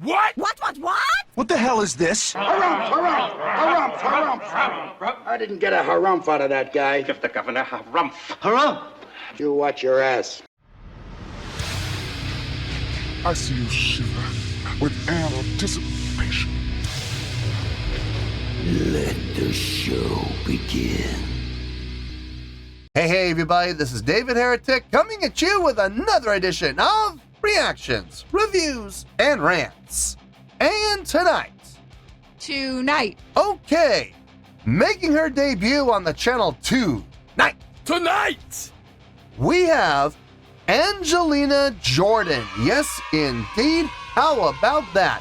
What? What? What the hell is this? Harumph. I didn't get a harumph out of that guy. Give the governor harumph. Harumph! You watch your ass. I see you shiver with anticipation. Let the show begin. Hey, everybody, this is David Heretic coming at you with another edition of Reactions, Reviews, and Rants. And tonight, okay, making her debut on the channel tonight, we have Angelina Jordan. Yes, indeed. How about that?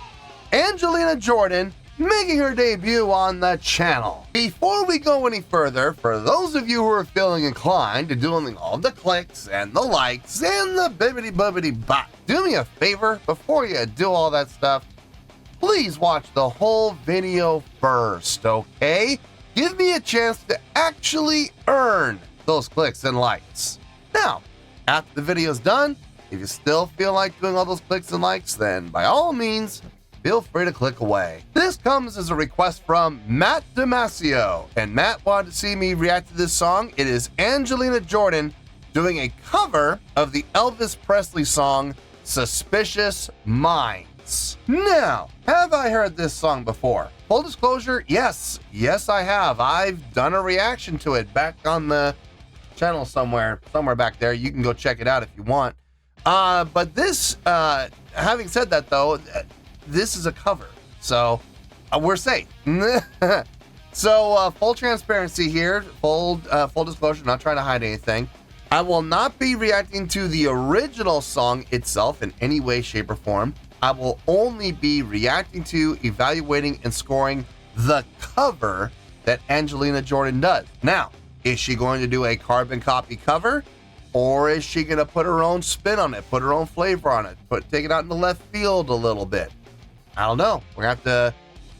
Angelina Jordan making her debut on the channel. Before we go any further, for those of you who are feeling inclined to doing all the clicks and the likes and the bibbity-bobbity-bop, do me a favor before you do all that stuff. Please watch the whole video first, okay? Give me a chance to actually earn those clicks and likes. Now, after the video's done, if you still feel like doing all those clicks and likes, then by all means, feel free to click away. This comes as a request from Matt Damasio, and Matt wanted to see me react to this song. It is Angelina Jordan doing a cover of the Elvis Presley song, Suspicious Minds. Now, have I heard this song before? Full disclosure, yes, I have. I've done a reaction to it back on the channel somewhere back there. You can go check it out if you want. But this, having said that though, this is a cover, so we're safe. So full transparency here, full disclosure, not trying to hide anything. I will not be reacting to the original song itself in any way, shape, or form. I will only be reacting to, evaluating, and scoring the cover that Angelina Jordan does. Now, is she going to do a carbon copy cover? Or is she going to put her own spin on it, put her own flavor on it, take it out in the left field a little bit? I don't know. We're going to have to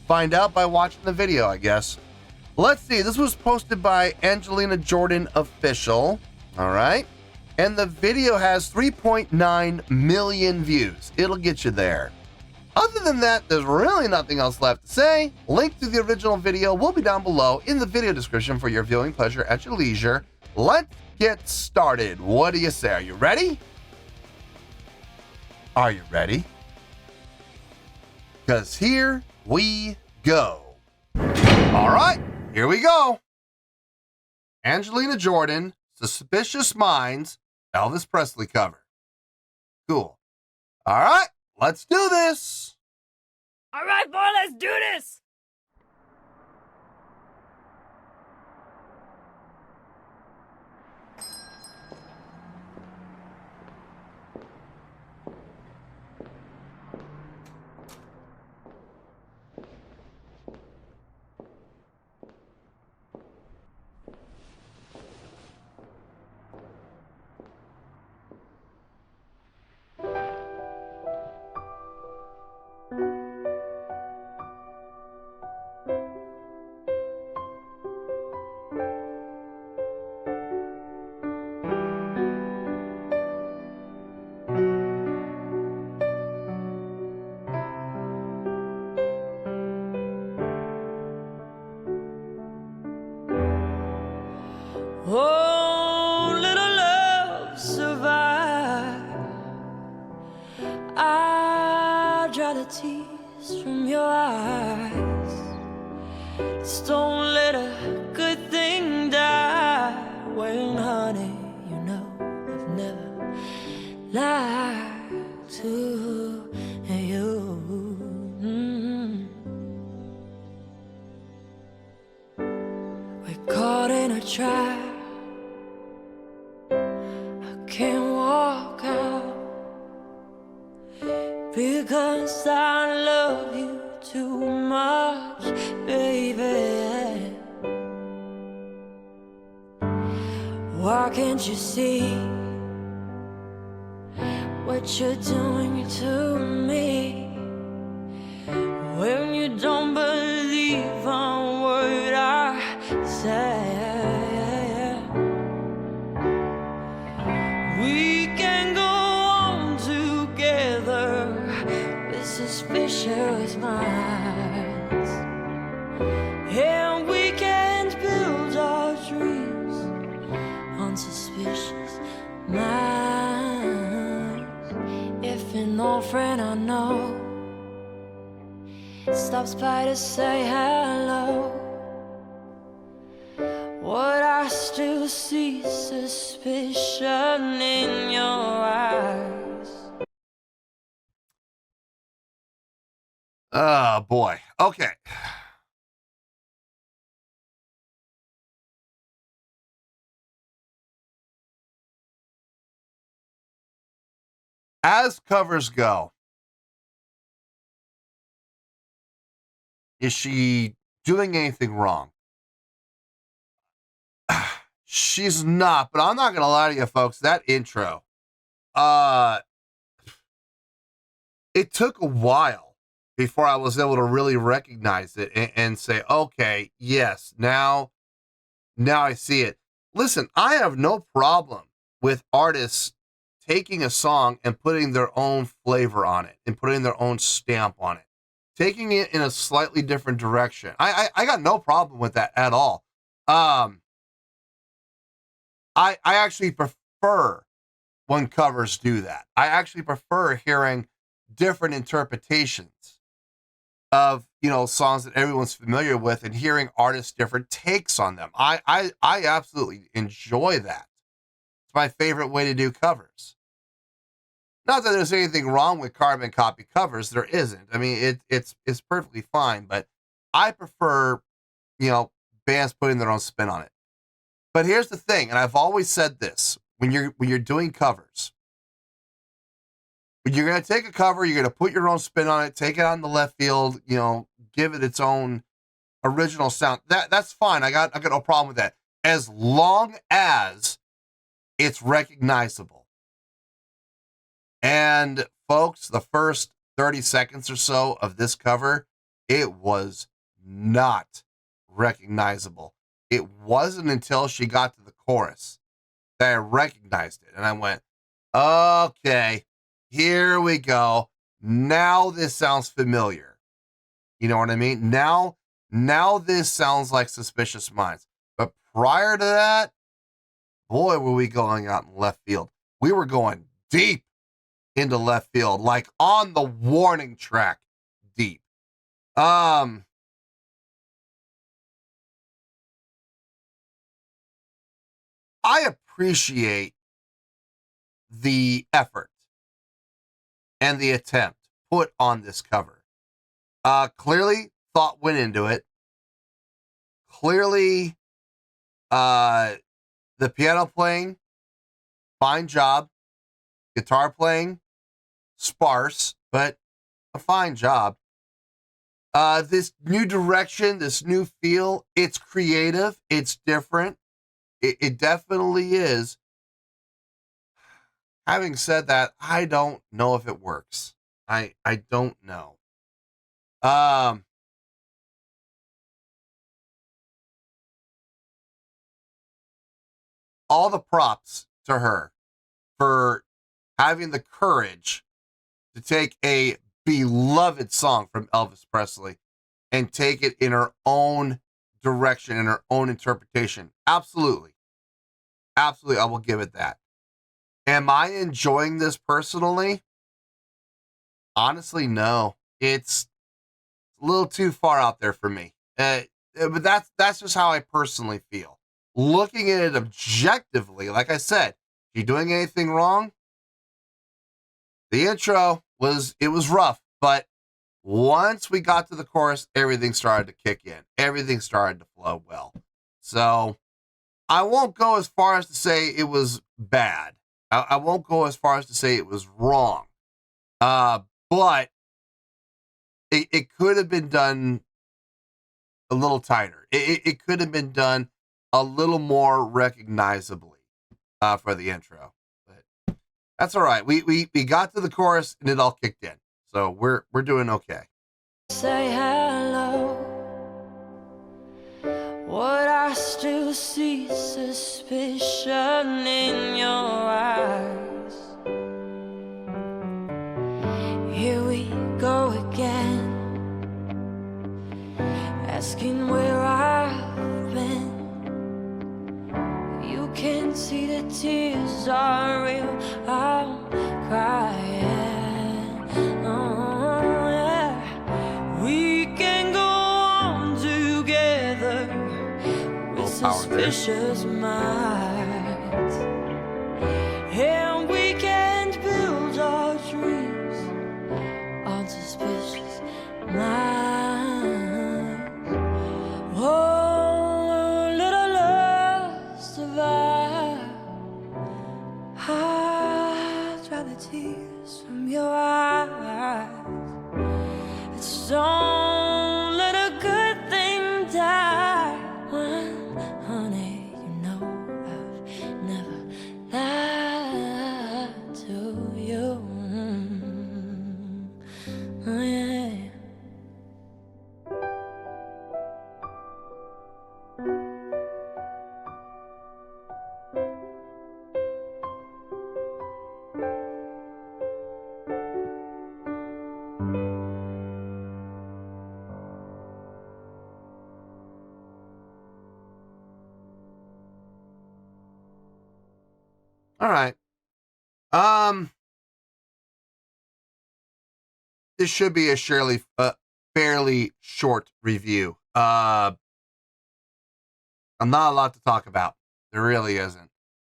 find out by watching the video, I guess. Let's see. This was posted by Angelina Jordan Official. All right. And the video has 3.9 million views. It'll get you there. Other than that, there's really nothing else left to say. Link to the original video will be down below in the video description for your viewing pleasure at your leisure. Let's get started. What do you say? Are you ready? Are you ready? Because here we go. All right, here we go. Angelina Jordan, Suspicious Minds, Elvis Presley cover. Cool. All right, let's do this. All right, boy, let's do this. Oh, little love, survive. I dry the tears from your eyes. Just don't let a good thing die. When, honey, you know I've never lied to you. We're caught in a trap. Can't walk out because I love you too much, baby. Why can't you see what you're doing to me? When you don't believe a word I say. We can go on together. This suspicious minds. And we can't build our dreams on suspicious minds. If an old friend I know stops by to say hello, would I still see suspicion in your eyes? Oh, boy. Okay. As covers go, is she doing anything wrong? She's not, but I'm not going to lie to you, folks. That intro, it took a while before I was able to really recognize it and say, okay, yes, now I see it. Listen, I have no problem with artists taking a song and putting their own flavor on it and putting their own stamp on it, taking it in a slightly different direction. I got no problem with that at all. I actually prefer when covers do that. I actually prefer hearing different interpretations of, songs that everyone's familiar with and hearing artists' different takes on them. I absolutely enjoy that. It's my favorite way to do covers. Not that there's anything wrong with carbon copy covers. There isn't. I mean, it's perfectly fine, but I prefer, bands putting their own spin on it. But here's the thing, and I've always said this, when you're doing covers, when you're going to take a cover, you're going to put your own spin on it, take it out in the left field, give it its own original sound. That's fine. I got no problem with that, as long as it's recognizable. And folks, the first 30 seconds or so of this cover, it was not recognizable. It wasn't until she got to the chorus that I recognized it. And I went, okay, here we go. Now this sounds familiar. You know what I mean? Now this sounds like Suspicious Minds. But prior to that, boy, were we going out in left field. We were going deep into left field, like on the warning track deep. I appreciate the effort and the attempt put on this cover. Clearly thought went into it. Clearly, the piano playing, fine job. Guitar playing, sparse, but a fine job. This new direction, this new feel, it's creative, it's different. It definitely is. Having said that, I don't know if it works. I don't know. All the props to her for having the courage to take a beloved song from Elvis Presley and take it in her own direction, in her own interpretation. Absolutely. Absolutely, I will give it that. Am I enjoying this personally? Honestly, no. It's a little too far out there for me. But that's just how I personally feel. Looking at it objectively, like I said, you doing anything wrong? The intro was rough, but once we got to the chorus, everything started to kick in. Everything started to flow well. So I won't go as far as to say it was bad. I won't go as far as to say it was wrong. But it could have been done a little tighter. It could have been done a little more recognizably for the intro. But that's all right. We got to the chorus and it all kicked in. So we're doing okay. Say hello. Would I still see suspicion in your eyes? Here we go feelings are real, I'm crying. Oh, yeah. We can go on together with suspicious minds, and we can build our dreams on suspicious minds. Oh, little love survive. I dry the tears from your eyes. It's don't let a good thing die. When, honey, you know I've never lied to you. Oh, yeah. All right. This should be a fairly short review. I'm not a lot to talk about. There really isn't.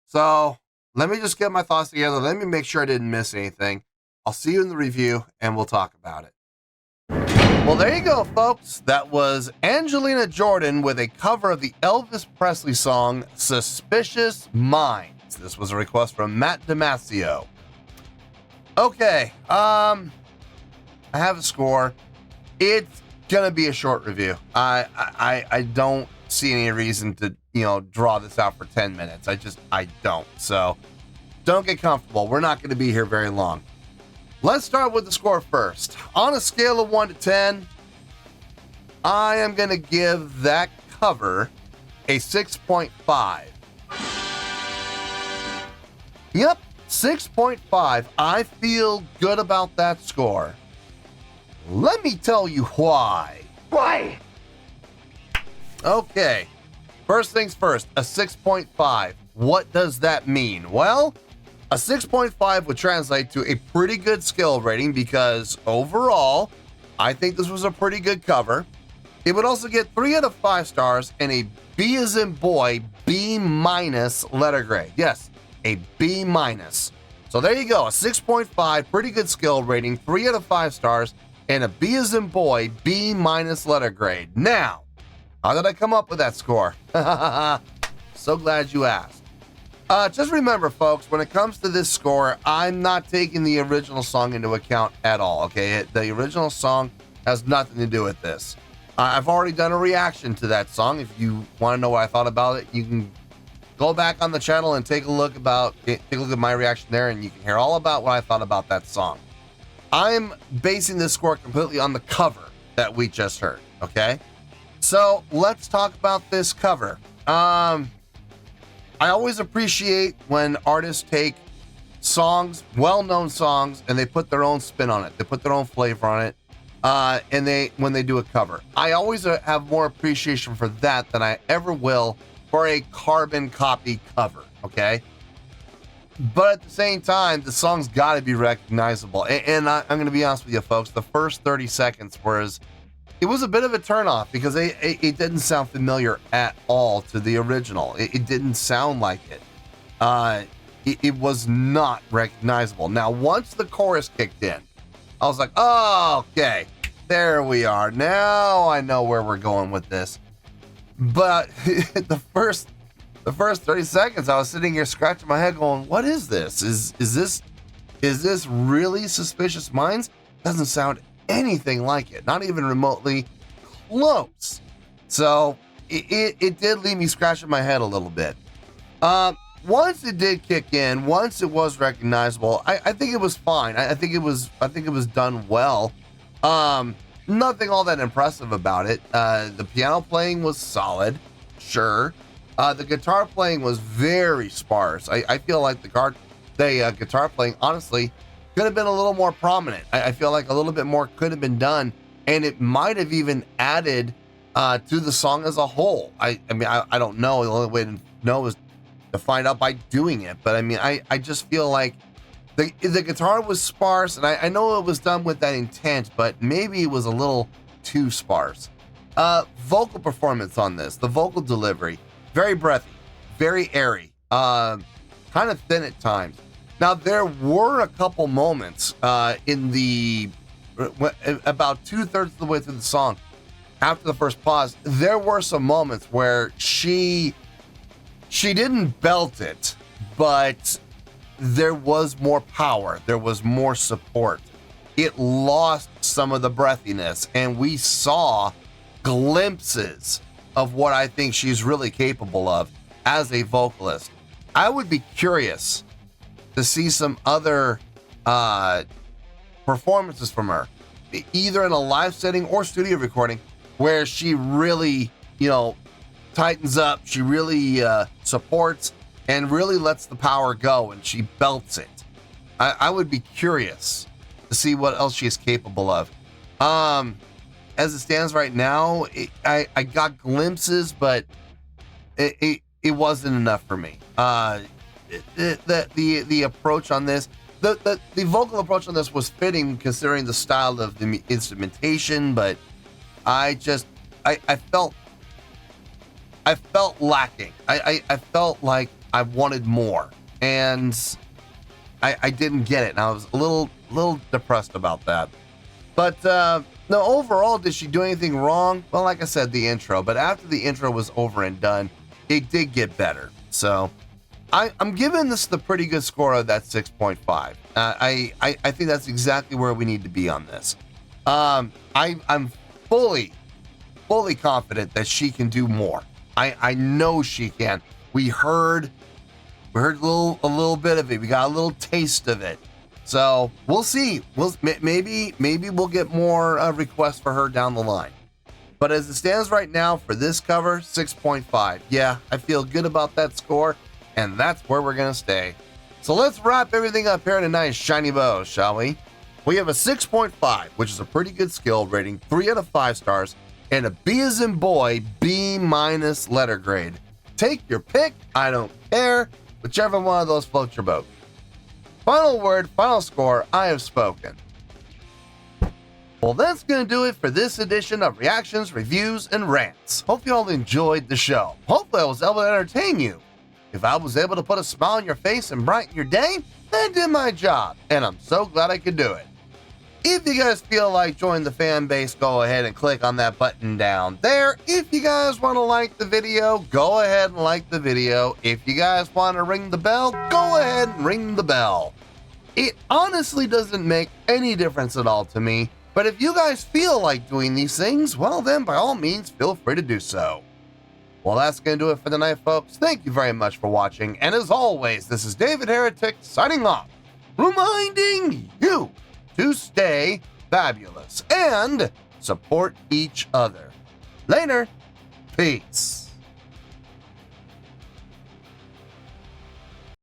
So let me just get my thoughts together. Let me make sure I didn't miss anything. I'll see you in the review and we'll talk about it. Well, there you go, folks. That was Angelina Jordan with a cover of the Elvis Presley song, Suspicious Minds. This was a request from Matt Damasio. Okay, I have a score. It's gonna be a short review. I don't see any reason to, draw this out for 10 minutes. I don't. So don't get comfortable. We're not gonna be here very long. Let's start with the score first. On a scale of 1 to 10, I am gonna give that cover a 6.5. Yep, 6.5. I feel good about that score. Let me tell you why. Why? Okay, first things first, a 6.5. What does that mean? Well, a 6.5 would translate to a pretty good skill rating because overall, I think this was a pretty good cover. It would also get 3 out of 5 stars and a B as in boy, B- letter grade. Yes, a B-. So there you go, a 6.5, pretty good skill rating, 3 out of 5 stars, and a B as in boy, B- letter grade. Now, how did I come up with that score? So glad you asked. Just remember, folks, when it comes to this score, I'm not taking the original song into account at all, okay? The original song has nothing to do with this. I've already done a reaction to that song. If you want to know what I thought about it, you can go back on the channel and take a look at my reaction there, and you can hear all about what I thought about that song. I'm basing this score completely on the cover that we just heard, okay? So let's talk about this cover. I always appreciate when artists take songs, well-known songs, and they put their own spin on it. They put their own flavor on it, when they do a cover. I always have more appreciation for that than I ever will for a carbon copy cover, okay? But at the same time, the song's got to be recognizable. And I'm going to be honest with you, folks, the first 30 seconds it was a bit of a turnoff because it didn't sound familiar at all to the original. It didn't sound like it. It was not recognizable. Now, once the chorus kicked in, I was like, oh, okay, there we are. Now I know where we're going with this. But the first 30 seconds, I was sitting here scratching my head going, what is this? Is this really Suspicious Minds? Doesn't sound anything like it, not even remotely close. So it did leave me scratching my head a little bit. Once it did kick in, once it was recognizable, I think it was fine. I think it was done well. Nothing all that impressive about it. The piano playing was solid, sure. The guitar playing was very sparse. I feel like the guitar playing, honestly, could have been a little more prominent. I feel like a little bit more could have been done, and it might have even added to the song as a whole. I mean, I don't know. The only way to know is to find out by doing it. But I mean, I just feel like the guitar was sparse, and I know it was done with that intent, but maybe it was a little too sparse. Vocal performance on this, the vocal delivery, very breathy, very airy, kind of thin at times. Now, there were a couple moments in the about 2/3 of the way through the song, after the first pause, there were some moments where she didn't belt it, but there was more power, there was more support. It lost some of the breathiness, and we saw glimpses of what I think she's really capable of as a vocalist. I would be curious to see some other performances from her, either in a live setting or studio recording, where she really, tightens up, she really supports and really lets the power go, and she belts it. I would be curious to see what else she is capable of. As it stands right now, I got glimpses, but it wasn't enough for me. The approach on this, the vocal approach on this was fitting considering the style of the instrumentation, but I felt lacking. I felt like I wanted more, and I didn't get it, and I was a little depressed about that. But no, overall, did she do anything wrong? Well, like I said, the intro. But after the intro was over and done, it did get better. So I'm giving this the pretty good score of that 6.5. I think that's exactly where we need to be on this. I'm fully confident that she can do more. I know she can. We heard a little bit of it. We got a little taste of it. So we'll see. Maybe we'll get more requests for her down the line. But as it stands right now for this cover, 6.5. Yeah, I feel good about that score, and that's where we're gonna stay. So let's wrap everything up here in a nice shiny bow, shall we? We have a 6.5, which is a pretty good skill rating, 3 out of 5 stars, and a B as in boy, B- letter grade. Take your pick, I don't care, whichever one of those floats your boat. Final word, final score, I have spoken. Well, that's going to do it for this edition of Reactions, Reviews, and Rants. Hope you all enjoyed the show. Hopefully I was able to entertain you. If I was able to put a smile on your face and brighten your day, I did my job, and I'm so glad I could do it. If you guys feel like joining the fan base, go ahead and click on that button down there. If you guys want to like the video, go ahead and like the video. If you guys want to ring the bell, go ahead and ring the bell. It honestly doesn't make any difference at all to me, but if you guys feel like doing these things, well then by all means feel free to do so. Well, that's going to do it for tonight, folks. Thank you very much for watching, and as always, this is David Heretic signing off, reminding you to stay fabulous and support each other. Later. Peace.